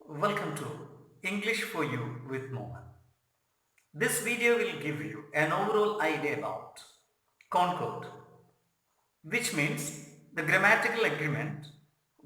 Welcome to English for You with Mohan. This video will give you an overall idea about concord, which means the grammatical agreement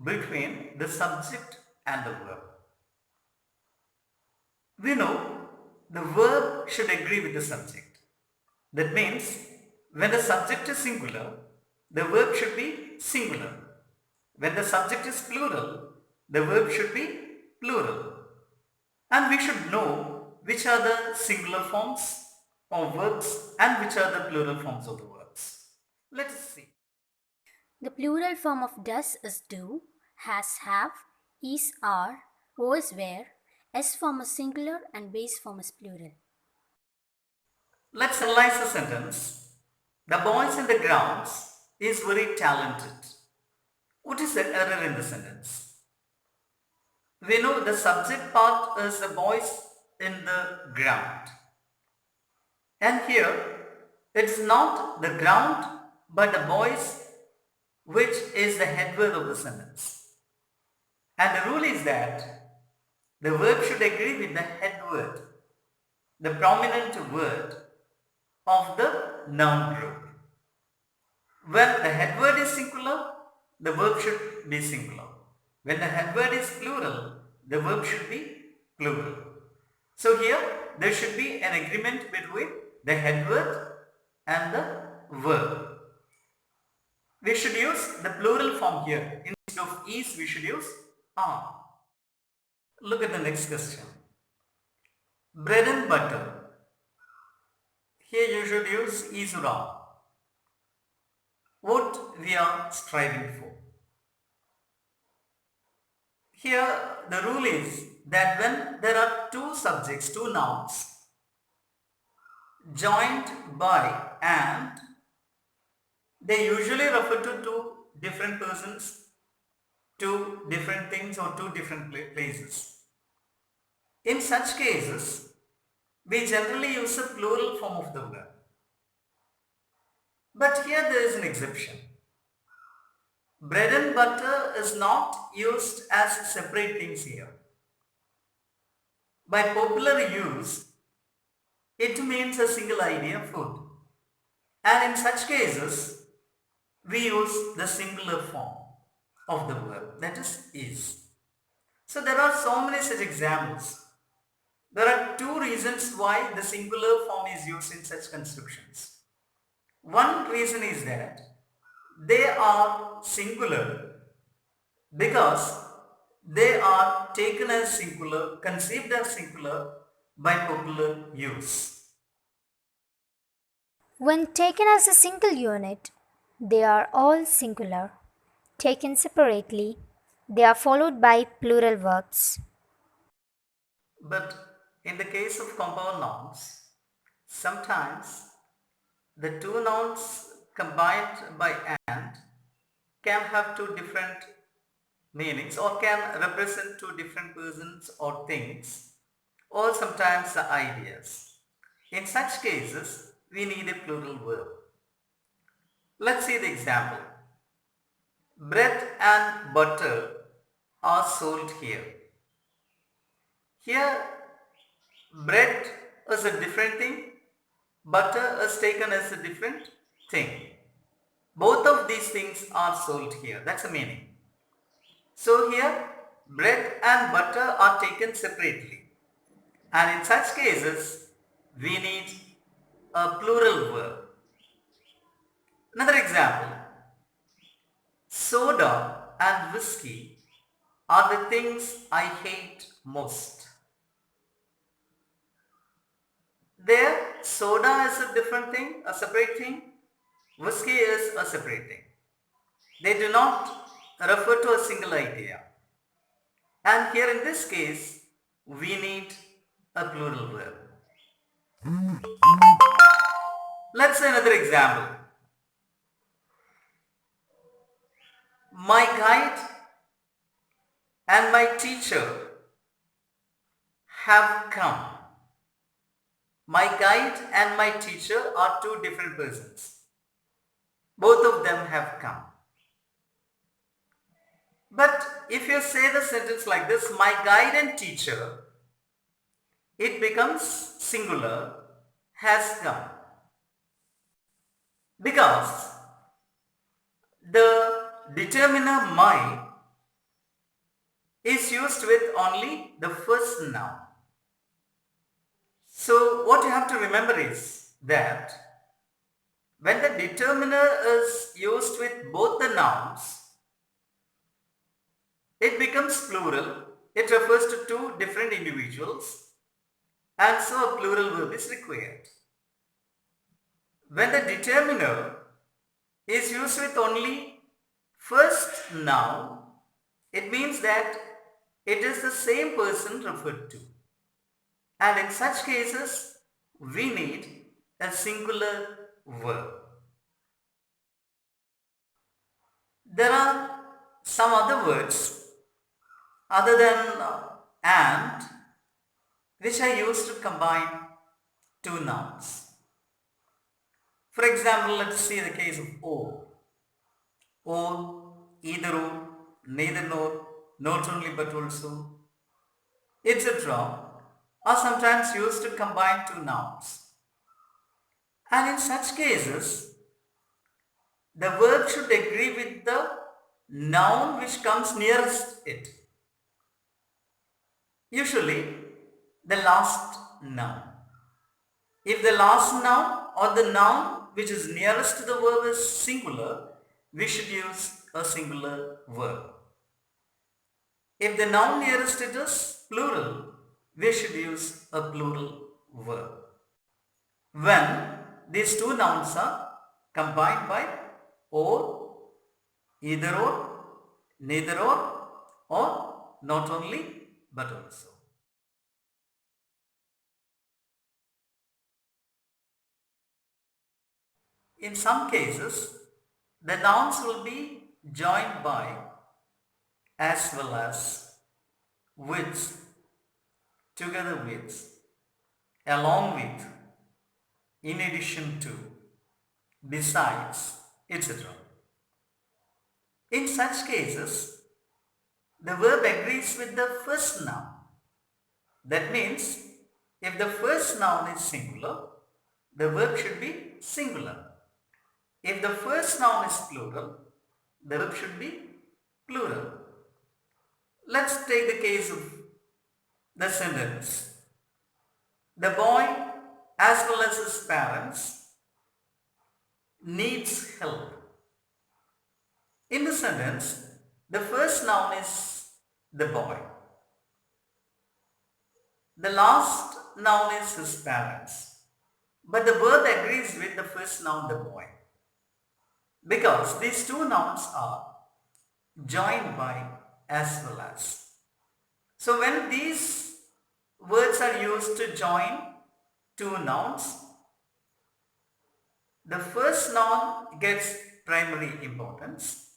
between the subject and the verb. We know the verb should agree with the subject. That means when the subject is singular, the verb should be singular. When the subject is plural, the verb should be plural. And we should know which are the singular forms of verbs and which are the plural forms of the verbs. Let us see. The plural form of does is do, has have, is are, was were, S form is singular and base form is plural. Let's analyze the sentence. The boys in the grounds is very talented. What is the error in the sentence? We know the subject part is the boys in the ground. And here it's not the ground but the boys which is the head word of the sentence. And the rule is that the verb should agree with the head word, the prominent word of the noun group. When the head word is singular, the verb should be singular. When the head word is plural, the verb should be plural. So here there should be an agreement between the head word and the verb. We should use the plural form here. Instead of is, we should use are. Look at the next question. Bread and butter. Here you should use is or are. What we are striving for. Here the rule is that when there are two subjects, two nouns joined by and, they usually refer to two different persons, two different things or two different places. In such cases, we generally use a plural form of the verb. But here there is an exception. Bread and butter is not used as separate things here. By popular use, it means a single idea food. And in such cases, we use the singular form of the verb, that is. So there are so many such examples. There are two reasons why the singular form is used in such constructions. One reason is that they are singular because they are taken as singular, conceived as singular by popular use. When taken as a single unit, they are all singular. Taken separately, they are followed by plural verbs. But in the case of compound nouns, sometimes the two nouns combined by and can have two different meanings or can represent two different persons or things or sometimes the ideas. In such cases, we need a plural verb. Let's see the example. Bread and butter are sold here. Here, bread is a different thing, butter is taken as a different thing. Both of these things are sold here. That's the meaning. So here, bread and butter are taken separately. And in such cases, we need a plural verb. Another example. Soda and whiskey are the things I hate most. There, soda is a different thing, a separate thing. Whiskey is a separate thing. They do not refer to a single idea. And here in this case, we need a plural verb. Let's say another example. My guide and my teacher have come. My guide and my teacher are two different persons. Both of them have come. But if you say the sentence like this, my guide and teacher, it becomes singular, has come. Because the determiner my is used with only the first noun. So what you have to remember is that when the determiner is used with both the nouns, it becomes plural. It refers to two different individuals, and so a plural verb is required. When the determiner is used with only first noun, it means that it is the same person referred to. And in such cases, we need a singular verb. There are some other words other than and which are used to combine two nouns. For example, let's see the case of or. Or, either or, neither nor, not only but also, etc. are sometimes used to combine two nouns. And in such cases, the verb should agree with the noun which comes nearest it. Usually, the last noun. If the last noun or the noun which is nearest to the verb is singular, we should use a singular verb. If the noun nearest it is plural, we should use a plural verb. When these two nouns are combined by or, either or, neither or not only but also. In some cases, the nouns will be joined by as well as with, together with, along with, in addition to, besides, etc. In such cases, the verb agrees with the first noun. That means, if the first noun is singular, the verb should be singular. If the first noun is plural, the verb should be plural. Let's take the case of the sentence. The boy, as well as his parents, needs help. In the sentence, the first noun is the boy. The last noun is his parents. But the verb agrees with the first noun, the boy. Because these two nouns are joined by as well as. So when these words are used to join two nouns, the first noun gets primary importance,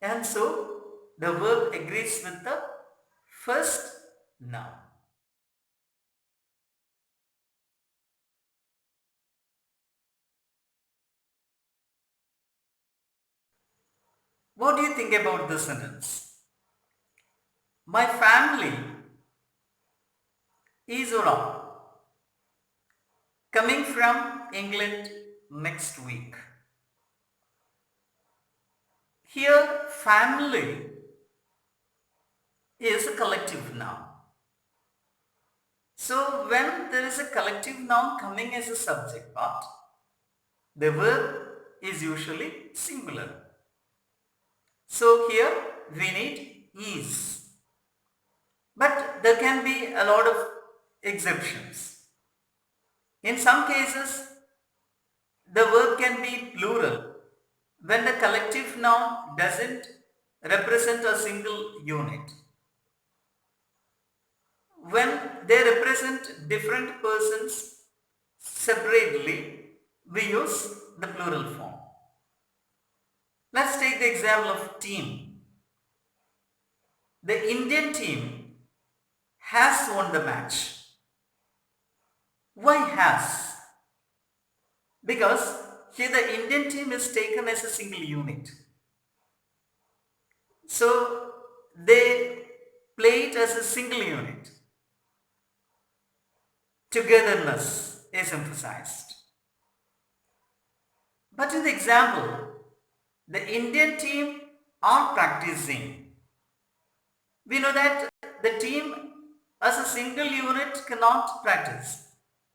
and so the verb agrees with the first noun. What do you think about this sentence? My family is around, coming from England next week. Here, family is a collective noun. So, when there is a collective noun coming as a subject part, the verb is usually singular. So, here we need is. But there can be a lot of exceptions. In some cases, the verb can be plural when the collective noun doesn't represent a single unit. When they represent different persons separately, we use the plural form. Let's take the example of team. The Indian team has won the match. Why has? Because here the Indian team is taken as a single unit. So they play it as a single unit. Togetherness is emphasized. But in the example, the Indian team are practicing. We know that the team as a single unit cannot practice.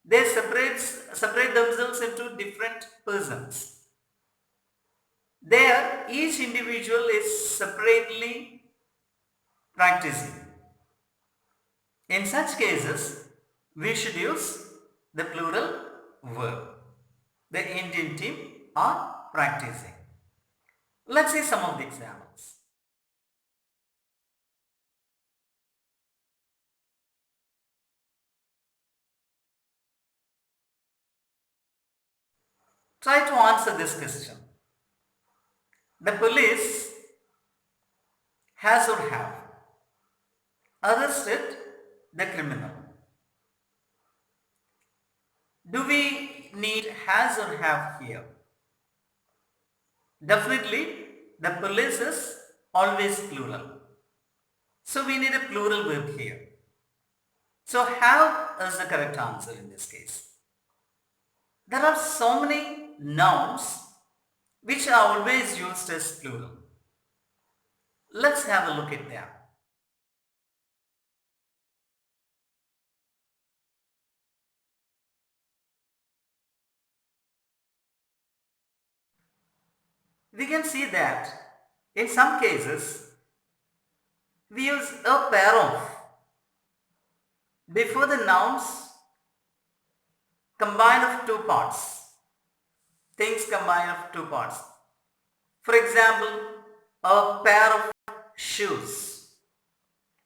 They separate themselves into different persons. There, each individual is separately practicing. In such cases, we should use the plural verb. The Indian team are practicing. Let's see some of the examples. Try to answer this question. The police has or have arrested the criminal. Do we need has or have here? Definitely, the police is always plural. So we need a plural verb here. So have is the correct answer in this case. There are so many nouns which are always used as plural. Let's have a look at them. We can see that in some cases we use a pair of before the nouns combine of two parts. Things combine of two parts. For example, a pair of shoes.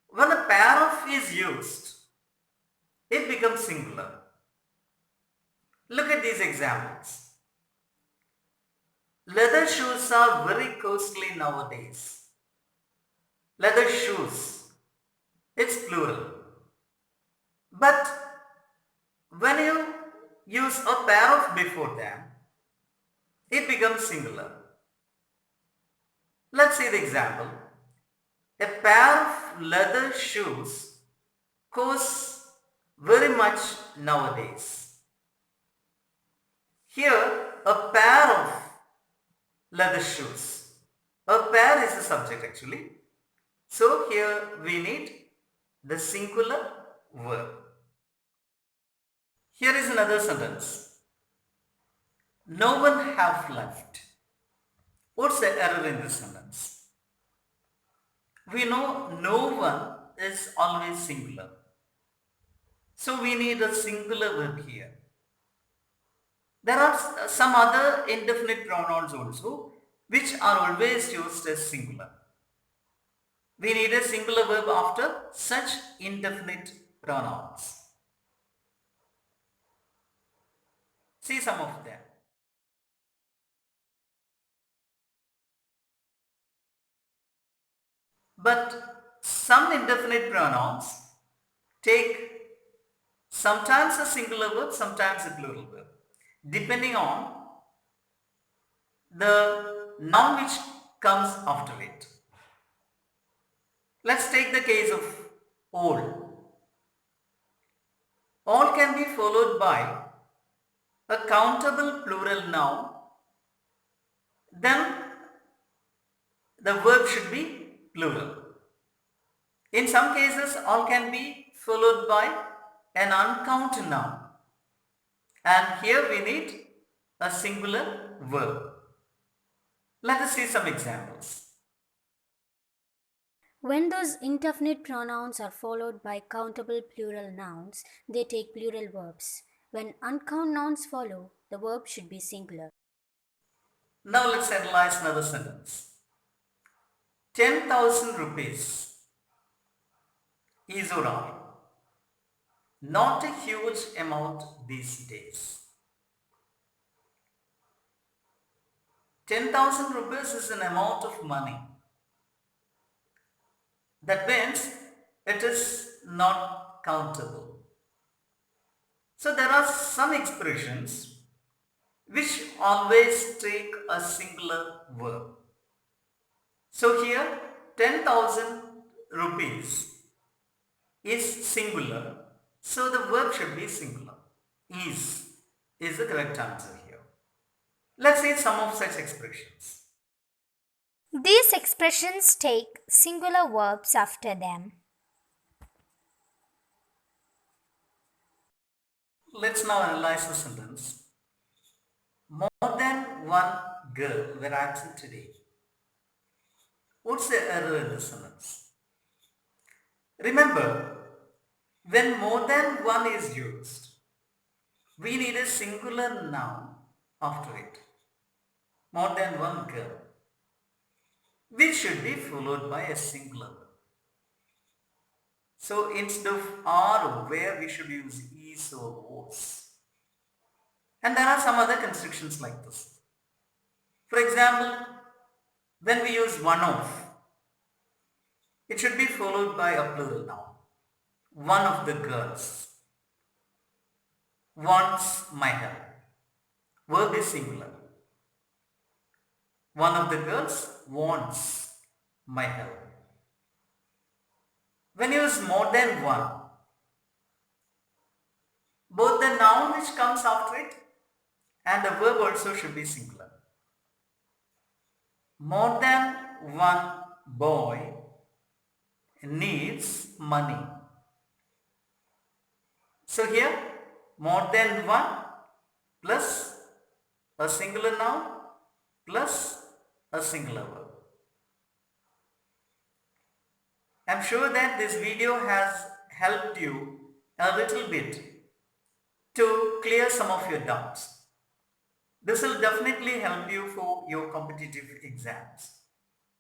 When a pair of is used, it becomes singular. Look at these examples. Leather shoes are very costly nowadays. Leather shoes, it's plural. But when you use a pair of before them, it becomes singular. Let's see the example. A pair of leather shoes costs very much nowadays. Here, a pair of leather shoes. A pair is the subject actually. So here we need the singular verb. Here is another sentence. No one have left. What's the error in this sentence? We know no one is always singular. So we need a singular verb here. There are some other indefinite pronouns also which are always used as singular. We need a singular verb after such indefinite pronouns. See some of them. But some indefinite pronouns take sometimes a singular verb, sometimes a plural verb, depending on the noun which comes after it. Let's take the case of all. All can be followed by a countable plural noun, then the verb should be plural. In some cases, all can be followed by an uncountable noun, and here we need a singular verb. Let us see some examples. When those indefinite pronouns are followed by countable plural nouns, they take plural verbs. When uncount nouns follow, the verb should be singular. Now let's analyze another sentence. 10,000 rupees is or are not a huge amount these days. 10,000 rupees is an amount of money. That means it is not countable. So there are some expressions which always take a singular verb. So here 10,000 rupees is singular, so the verb should be singular. Is the correct answer here. Let's see some of such expressions. These expressions take singular verbs after them. Let's now analyze the sentence. More than one girl were absent today. What's the error in the sentence? Remember, when more than one is used, we need a singular noun after it. More than one girl, which should be followed by a singular verb. So instead of are or were, we should use is or was. And there are some other constructions like this. For example, when we use one of, it should be followed by a plural noun. One of the girls wants my help. Verb is singular. One of the girls wants my help. When you use more than one, both the noun which comes after it and the verb also should be singular. More than one boy needs money. So here, more than one plus a singular noun plus a singular verb. I'm sure that this video has helped you a little bit to clear some of your doubts. This will definitely help you for your competitive exams.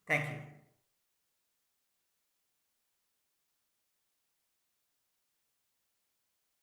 Thank you.